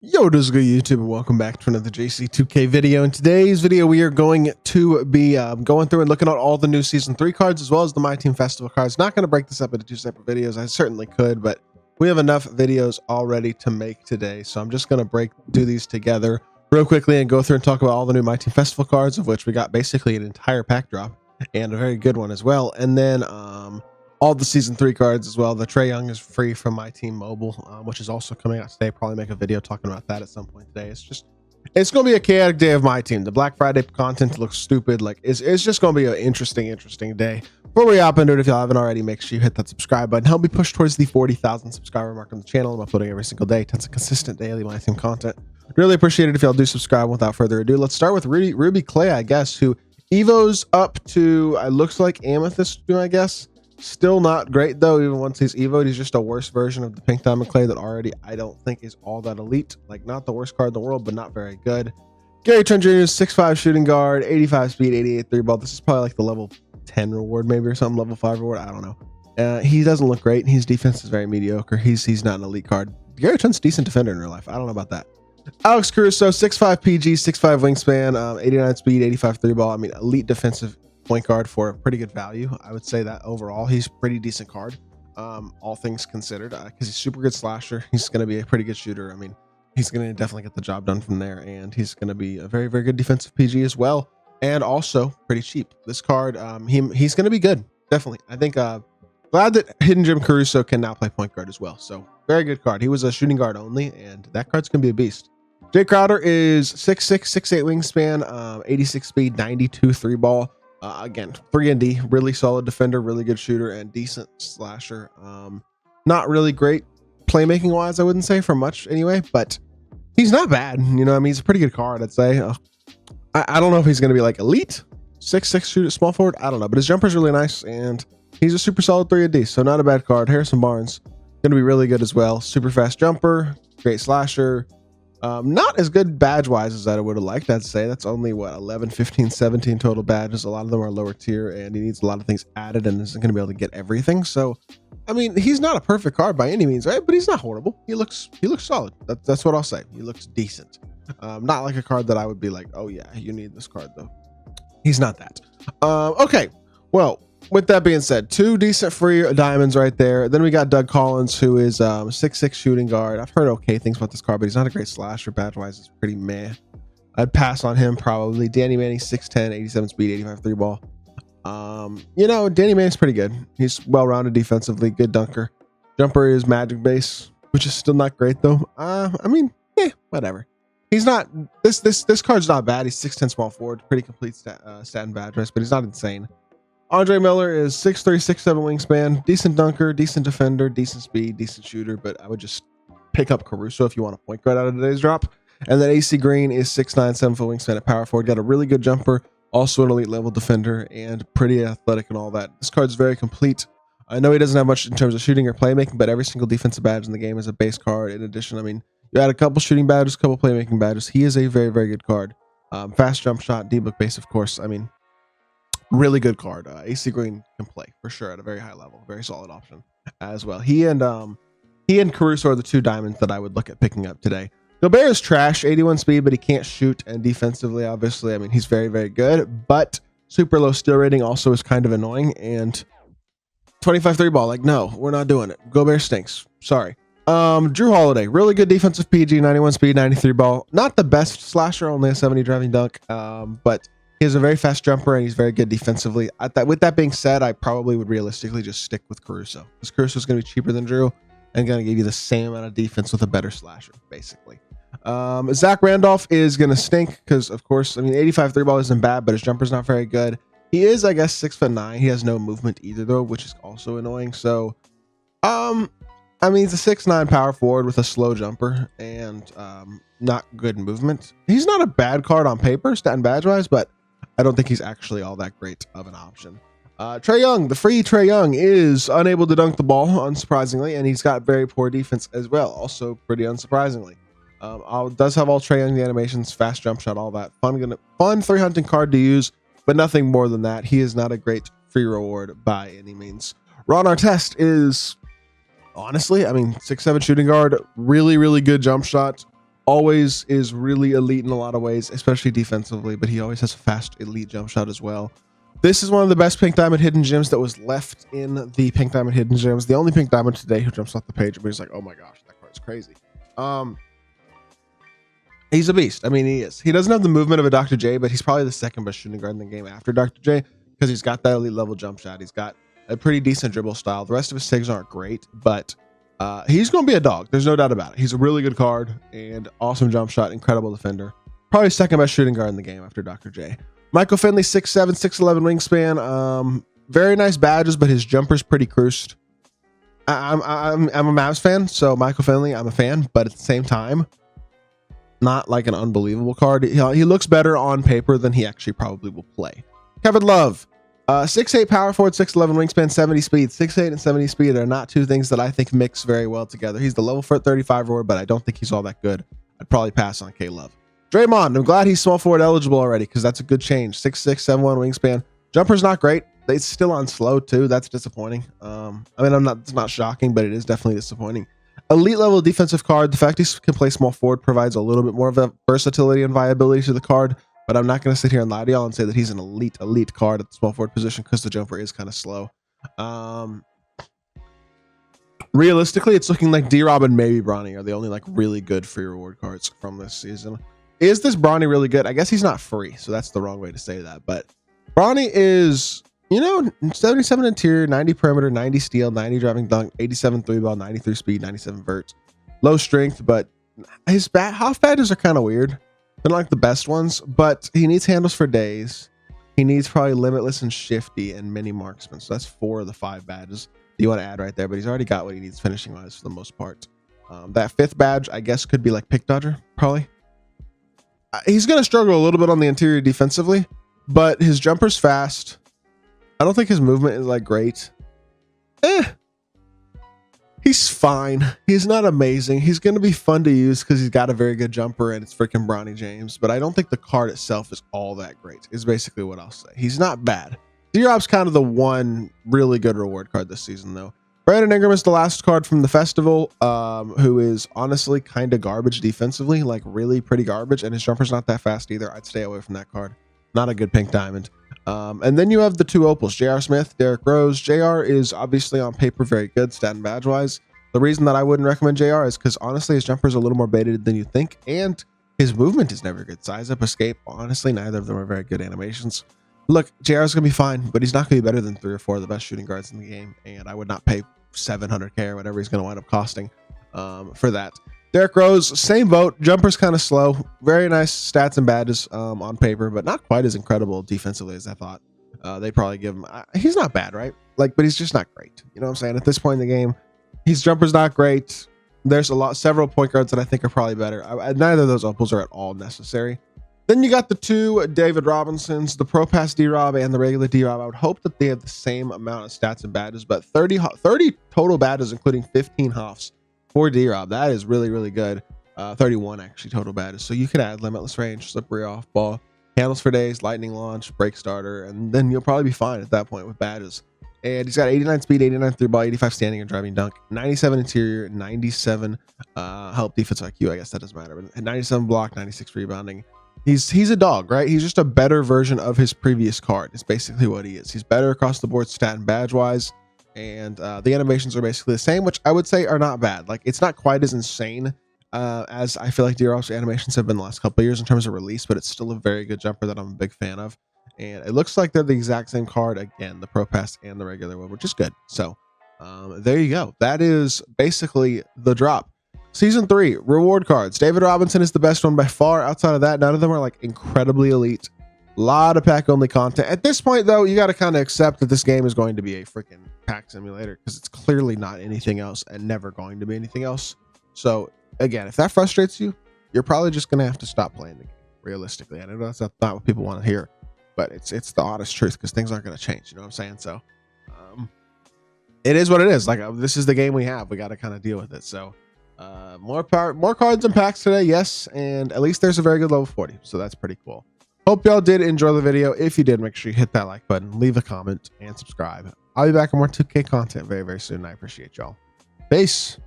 Yo, what is good, YouTube, and welcome back to another JC2K video. In today's video, we are going to be going through and looking at all the new Season 3 cards, as well as the MyTEAM Festival cards. Not going to break this up into two separate videos. I certainly could, but we have enough videos already to make today, so I'm just going to do these together real quickly and go through and talk about all the new MyTEAM Festival cards, of which we got basically an entire pack drop, and a very good one as well. And then all the Season 3 cards as well. The Trae Young is free from MyTEAM Mobile, which is also coming out today. Probably make a video talking about that at some point today. It's going to be a chaotic day of MyTEAM. The Black Friday content looks stupid. Like, it's just going to be an interesting day. Before we hop into it, if y'all haven't already, make sure you hit that subscribe button. Help me push towards the 40,000 subscriber mark on the channel. I'm uploading every single day. Tons of consistent daily MyTEAM content. Really appreciate it if y'all do subscribe. Without further ado, let's start with Ruby Clay, I guess, who Evo's up to, it looks like Amethyst, I guess. Still not great though. Even once he's evoed, he's just a worse version of the Pink Diamond Clay that already I don't think is all that elite. Like, not the worst card in the world, but not very good. Gary Trent Jr. is 6'5" shooting guard, 85 speed, 88 3 ball. This is probably like the level 10 reward maybe, or something, level 5 reward, I don't know. He doesn't look great. His defense is very mediocre. He's not an elite card. Gary Trent's a decent defender in real life. I don't know about that. Alex Caruso, 6'5" PG, 6'5" wingspan, 89 speed, 85 3 ball. I mean, elite defensive point guard for a pretty good value. I would say that overall he's a pretty decent card, all things considered, because he's super good slasher. He's going to be a pretty good shooter. I mean, he's going to definitely get the job done from there, and he's going to be a very, very good defensive PG as well, and also pretty cheap. This card, he's going to be good, definitely. I think glad that Hidden Gem Caruso can now play point guard as well. So very good card. He was a shooting guard only, and that card's going to be a beast. Jay Crowder is 6'6", 6'8" wingspan, 86 speed, 92 3 ball. Again, 3-and-D, really solid defender, really good shooter, and decent slasher. Not really great playmaking wise, I wouldn't say, for much anyway, but he's not bad. You know, I mean, he's a pretty good card, I'd say. I don't know if he's going to be like elite 6'6" shooter, small forward. I don't know, but his jumper's really nice, and he's a super solid 3-and-D, so not a bad card. Harrison Barnes going to be really good as well. Super fast jumper, great slasher. Not as good badge wise as I would have liked. I'd say that's only what, 11, 15, 17 total badges. A lot of them are lower tier, and he needs a lot of things added and isn't going to be able to get everything. So I mean, he's not a perfect card by any means, right? But he's not horrible. He looks solid. That's what I'll say. He looks decent. Not like a card that I would be like, oh yeah, you need this card though. He's not that. Okay, well, with that being said, two decent free diamonds right there. Then we got Doug Collins, who is 6'6" shooting guard. I've heard okay things about this card, but he's not a great slasher. Badge wise, it's pretty meh. I'd pass on him probably. Danny Manning, 6'10", 87 speed, 85 3 ball. You know, Danny Manning's pretty good. He's well-rounded defensively, good dunker. Jumper is magic base, which is still not great though. I mean, whatever. He's not, this card's not bad. He's 6'10" small forward, pretty complete stat and badge wise, but he's not insane. Andre Miller is 6'3", 6'7" wingspan, decent dunker, decent defender, decent speed, decent shooter, but I would just pick up Caruso if you want a point guard out of today's drop. And then AC Green is 6'9", 7-foot wingspan at power forward, got a really good jumper, also an elite level defender, and pretty athletic and all that. This card's very complete. I know he doesn't have much in terms of shooting or playmaking, but every single defensive badge in the game is a base card. In addition, I mean, you add a couple shooting badges, a couple playmaking badges. He is a very, very good card. Fast jump shot, D-book base, of course. I mean, really good card. AC Green can play for sure at a very high level. Very solid option as well. He and Caruso are the two diamonds that I would look at picking up today. Gobert is trash, 81 speed, but he can't shoot, and defensively, obviously, I mean, he's very, very good, but super low steal rating also is kind of annoying, and 25 3 ball, like, no, we're not doing it. Gobert stinks. Sorry. Drew Holiday, really good defensive PG, 91 speed, 93 ball. Not the best slasher, only a 70 driving dunk, but he has a very fast jumper, and he's very good defensively. With that being said, I probably would realistically just stick with Caruso, because Caruso is going to be cheaper than Drew and going to give you the same amount of defense with a better slasher, basically. Zach Randolph is going to stink because, of course, I mean, 85 3 ball isn't bad, but his jumper's not very good. He is, I guess, 6'9". He has no movement either, though, which is also annoying. So, I mean, he's a 6'9" power forward with a slow jumper and not good movement. He's not a bad card on paper, stat and badge-wise, but I don't think he's actually all that great of an option. Trae Young, the free Trae Young, is unable to dunk the ball, unsurprisingly, and he's got very poor defense as well, also pretty unsurprisingly. Does have all Trae Young animations, fast jump shot, all that. Fun 3-hunting card to use, but nothing more than that. He is not a great free reward by any means. Ron Artest is, honestly, I mean, 6'7" shooting guard, really, really good jump shot. always is really elite in a lot of ways, especially defensively, but he always has a fast elite jump shot as well. This is one of the best pink diamond hidden gems that was left in the pink diamond hidden gems. The only pink diamond today who jumps off the page, but he's like, oh my gosh, that card's crazy. He's a beast. I mean, he is. He doesn't have the movement of a Dr. J, but he's probably the second best shooting guard in the game after Dr. J, because he's got that elite level jump shot. He's got a pretty decent dribble style. The rest of his SIGs aren't great, but he's going to be a dog. There's no doubt about it. He's a really good card and awesome jump shot, incredible defender. Probably second best shooting guard in the game after Dr. J. Michael Finley, 6'7", 6'11" wingspan. Very nice badges, but his jumper's pretty cruised. I'm a Mavs fan, so Michael Finley, I'm a fan, but at the same time, not like an unbelievable card. He looks better on paper than he actually probably will play. Kevin Love, 6'8" power forward, 6'11" wingspan, 70 speed. 6'8" and 70 speed are not two things that I think mix very well together. He's the level 35 forward, but I don't think he's all that good. I'd probably pass on K Love. Draymond, I'm glad he's small forward eligible already, because that's a good change. 6'6", 7'1" wingspan. Jumper's not great. It's still on slow too. That's disappointing. I mean, it's not shocking, but it is definitely disappointing. Elite level defensive card. The fact he can play small forward provides a little bit more of a versatility and viability to the card, but I'm not going to sit here and lie to y'all and say that he's an elite card at the small forward position, because the jumper is kind of slow. Realistically, it's looking like D-Rob and maybe Bronny are the only like really good free reward cards from this season. Is this Bronny really good? I guess he's not free, so that's the wrong way to say that. But Bronny is, 77 interior, 90 perimeter, 90 steal, 90 driving dunk, 87 three ball, 93 speed, 97 vert. Low strength, but his half badges are kind of weird. They're not like the best ones, but he needs handles for days. He needs probably limitless and shifty and mini marksman. So that's 4 of the 5 badges that you want to add right there. But he's already got what he needs finishing wise for the most part. That 5th badge, I guess, could be like pick dodger, probably. He's going to struggle a little bit on the interior defensively, but his jumper's fast. I don't think his movement is like great. He's fine. He's not amazing. He's going to be fun to use because he's got a very good jumper and it's freaking Bronny James, but I don't think the card itself is all that great, is basically what I'll say. He's not bad. D-Rob's kind of the one really good reward card this season, though. Brandon Ingram is the last card from the festival, who is honestly kind of garbage defensively, like really pretty garbage, and his jumper's not that fast either. I'd stay away from that card. Not a good pink diamond. And then you have the 2 opals, J.R. Smith, Derrick Rose. J.R. is obviously on paper very good, stat and badge wise. The reason that I wouldn't recommend J.R. is because honestly his jumper is a little more baited than you think, and his movement is never good. Size up, escape, honestly neither of them are very good animations. Look, JR is going to be fine, but he's not going to be better than 3 or 4 of the best shooting guards in the game, and I would not pay $700K or whatever he's going to wind up costing for that. Derrick Rose, same boat. Jumper's kind of slow. Very nice stats and badges on paper, but not quite as incredible defensively as I thought. They probably give him. He's not bad, right? Like, but he's just not great. You know what I'm saying? At this point in the game, his jumper's not great. There's several point guards that I think are probably better. Neither of those opals are at all necessary. Then you got the 2 David Robinsons, the Pro Pass D-Rob and the regular D-Rob. I would hope that they have the same amount of stats and badges, but 30 total badges, including 15 huffs for D-Rob. That is really, really good. 31 actually total badges. So you could add limitless range, slippery off ball, handles for days, lightning launch, break starter, and then you'll probably be fine at that point with badges. And he's got 89 speed, 89 through ball, 85 standing and driving dunk, 97 interior, 97 help defense IQ. I guess that doesn't matter, but 97 block, 96 rebounding. He's a dog, right? He's just a better version of his previous card. It's basically what he is. He's better across the board stat and badge wise, and the animations are basically the same, which I would say are not bad. Like, it's not quite as insane as I feel like D-Rob's animations have been the last couple of years in terms of release, but it's still a very good jumper that I'm a big fan of. And it looks like they're the exact same card again, the Pro Pass and the regular one, which is good. So there you go. That is basically the drop. Season 3 reward cards. David Robinson is the best one by far. Outside of that, none of them are like incredibly elite. A lot of pack only content at this point, though. You got to kind of accept that this game is going to be a freaking pack simulator, because it's clearly not anything else and never going to be anything else. So again, if that frustrates you, you're probably just gonna have to stop playing the game, realistically. I know that's not what people want to hear, but it's the honest truth, because things aren't going to change. You know what I'm saying? So it is what it is. Like, this is the game we have. We got to kind of deal with it. So more cards and packs today, yes, and at least there's a very good level 40, so that's pretty cool. Hope y'all did enjoy the video. If you did, make sure you hit that like button, leave a comment, and subscribe. I'll be back with more 2K content very, very soon. I appreciate y'all. Peace.